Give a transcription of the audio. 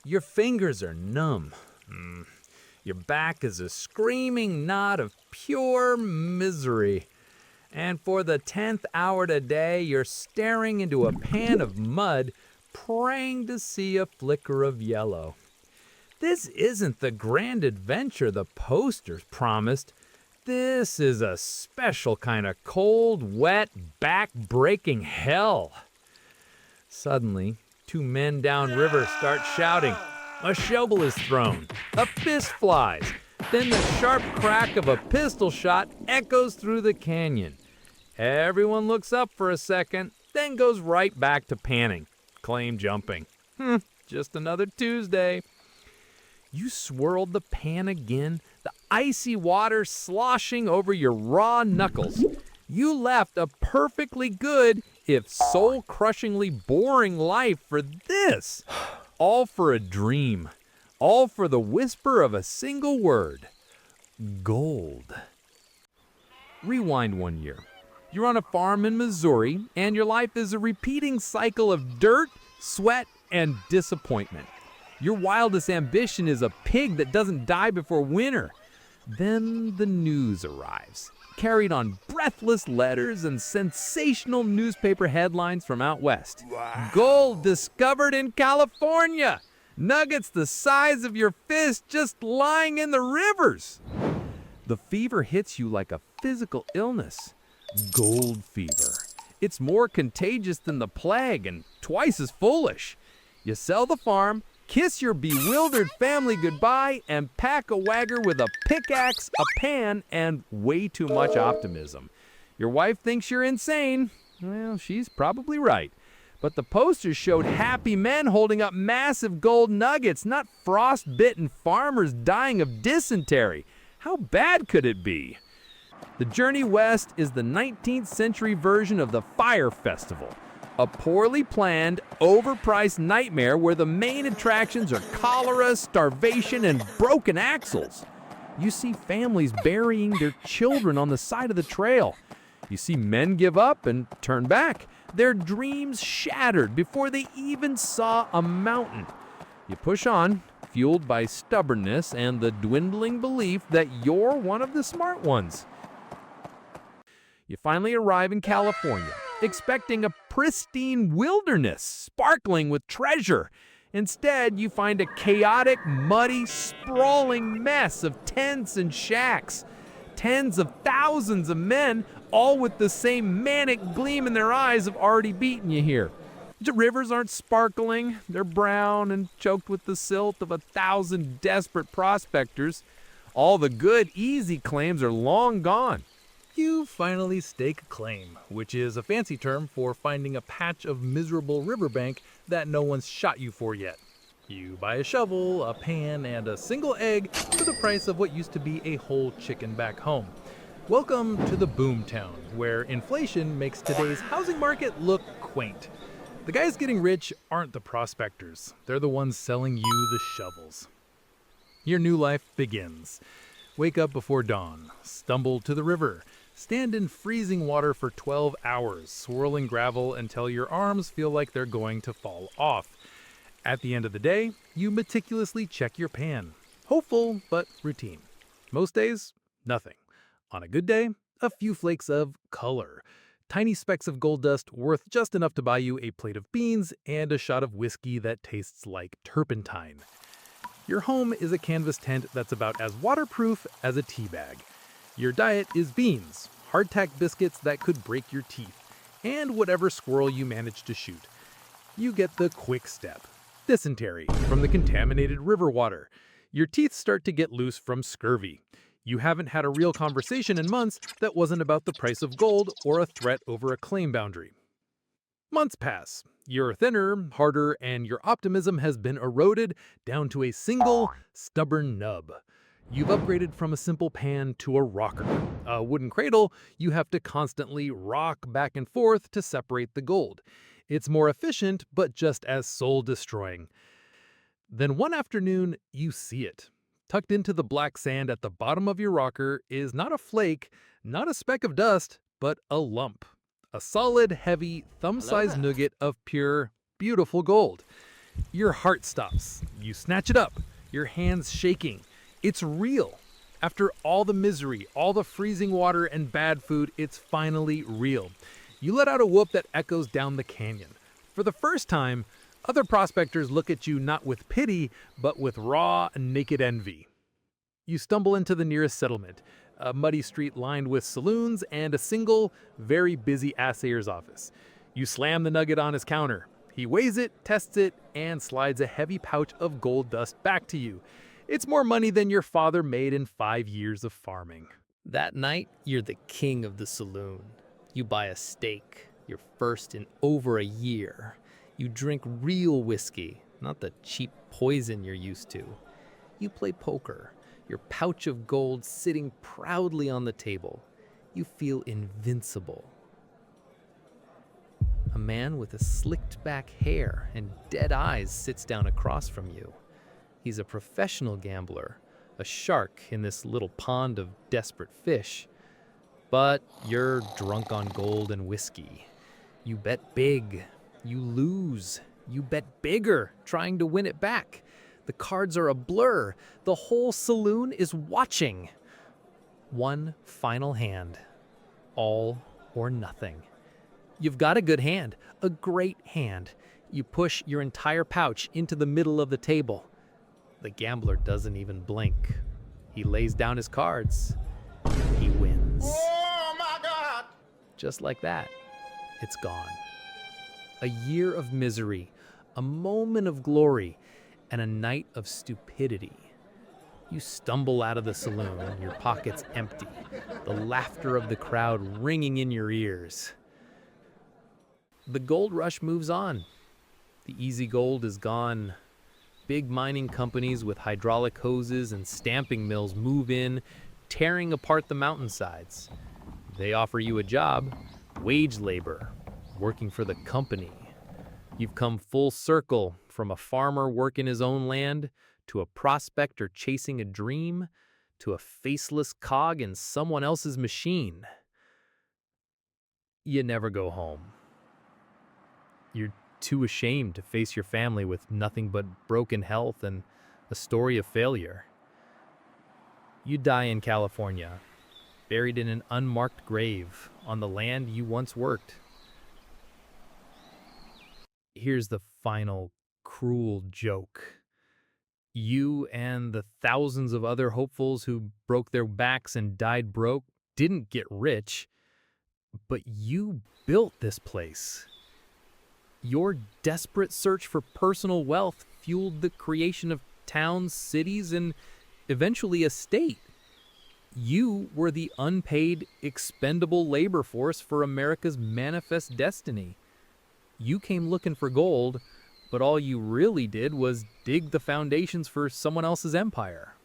Your fingers are numb. Your back is a screaming knot of pure misery. And for the 10th hour today, you're staring into a pan of mud, praying to see a flicker of yellow. This isn't the grand adventure the posters promised. This is a special kind of cold, wet, back-breaking hell. Suddenly, two men downriver start shouting. A shovel is thrown. A fist flies. Then the sharp crack of a pistol shot echoes through the canyon. Everyone looks up for a second, then goes right back to panning, claim jumping. Just another Tuesday. You swirled the pan again, the icy water sloshing over your raw knuckles. You left a perfectly good, if soul-crushingly boring life for this. All for a dream. All for the whisper of a single word. Gold. Rewind 1 year. You're on a farm in Missouri, and your life is a repeating cycle of dirt, sweat, and disappointment. Your wildest ambition is a pig that doesn't die before winter. Then the news arrives, carried on breathless letters and sensational newspaper headlines from out west. Wow. Gold discovered in California! Nuggets the size of your fist just lying in the rivers! The fever hits you like a physical illness. Gold fever. It's more contagious than the plague and twice as foolish. You sell the farm, kiss your bewildered family goodbye, and pack a wagger with a pickaxe, a pan, and way too much optimism. Your wife thinks you're insane. Well, she's probably right. But the posters showed happy men holding up massive gold nuggets, not frost-bitten farmers dying of dysentery. How bad could it be? The Journey West is the 19th century version of the Fire Festival, a poorly planned, overpriced nightmare where the main attractions are cholera, starvation, and broken axles. You see families burying their children on the side of the trail. You see men give up and turn back, their dreams shattered before they even saw a mountain. You push on, fueled by stubbornness and the dwindling belief that you're one of the smart ones. You finally arrive in California, expecting a pristine wilderness sparkling with treasure. Instead, you find a chaotic, muddy, sprawling mess of tents and shacks. Tens of thousands of men, all with the same manic gleam in their eyes, have already beaten you here. The rivers aren't sparkling. They're brown and choked with the silt of 1,000 desperate prospectors. All the good, easy claims are long gone. You finally stake a claim, which is a fancy term for finding a patch of miserable riverbank that no one's shot you for yet. You buy a shovel, a pan, and a single egg for the price of what used to be a whole chicken back home. Welcome to the boomtown, where inflation makes today's housing market look quaint. The guys getting rich aren't the prospectors. They're the ones selling you the shovels. Your new life begins. Wake up before dawn, stumble to the river, stand in freezing water for 12 hours, swirling gravel until your arms feel like they're going to fall off. At the end of the day, you meticulously check your pan. Hopeful, but routine. Most days, nothing. On a good day, a few flakes of color. Tiny specks of gold dust worth just enough to buy you a plate of beans and a shot of whiskey that tastes like turpentine. Your home is a canvas tent that's about as waterproof as a tea bag. Your diet is beans, hardtack biscuits that could break your teeth, and whatever squirrel you manage to shoot. You get the quick step. Dysentery from the contaminated river water. Your teeth start to get loose from scurvy. You haven't had a real conversation in months that wasn't about the price of gold or a threat over a claim boundary. Months pass. You're thinner, harder, and your optimism has been eroded down to a single, stubborn nub. You've upgraded from a simple pan to a rocker. A wooden cradle you have to constantly rock back and forth to separate the gold. It's more efficient, but just as soul-destroying. Then one afternoon, you see it. Tucked into the black sand at the bottom of your rocker is not a flake, not a speck of dust, but a lump. A solid, heavy, thumb-sized nugget of pure, beautiful gold. Your heart stops. You snatch it up, your hands shaking. It's real. After all the misery, all the freezing water and bad food, it's finally real. You let out a whoop that echoes down the canyon. For the first time, other prospectors look at you not with pity, but with raw, naked envy. You stumble into the nearest settlement, a muddy street lined with saloons and a single, very busy assayer's office. You slam the nugget on his counter. He weighs it, tests it, and slides a heavy pouch of gold dust back to you. It's more money than your father made in 5 years of farming. That night, you're the king of the saloon. You buy a steak, your first in over a year. You drink real whiskey, not the cheap poison you're used to. You play poker, your pouch of gold sitting proudly on the table. You feel invincible. A man with a slicked back hair and dead eyes sits down across from you. He's a professional gambler, a shark in this little pond of desperate fish. But you're drunk on gold and whiskey. You bet big. You lose. You bet bigger, trying to win it back. The cards are a blur. The whole saloon is watching. One final hand. All or nothing. You've got a good hand, a great hand. You push your entire pouch into the middle of the table. The gambler doesn't even blink. He lays down his cards. He wins. Oh my God! Just like that, it's gone. A year of misery, a moment of glory, and a night of stupidity. You stumble out of the saloon, your pockets empty, the laughter of the crowd ringing in your ears. The gold rush moves on. The easy gold is gone. Big mining companies with hydraulic hoses and stamping mills move in, tearing apart the mountainsides. They offer you a job, wage labor, working for the company. You've come full circle from a farmer working his own land to a prospector chasing a dream to a faceless cog in someone else's machine. You never go home. You're too ashamed to face your family with nothing but broken health and a story of failure. You die in California, buried in an unmarked grave on the land you once worked. Here's the final cruel joke. You and the thousands of other hopefuls who broke their backs and died broke didn't get rich, but you built this place. Your desperate search for personal wealth fueled the creation of towns, cities, and eventually a state. You were the unpaid, expendable labor force for America's manifest destiny. You came looking for gold, but all you really did was dig the foundations for someone else's empire.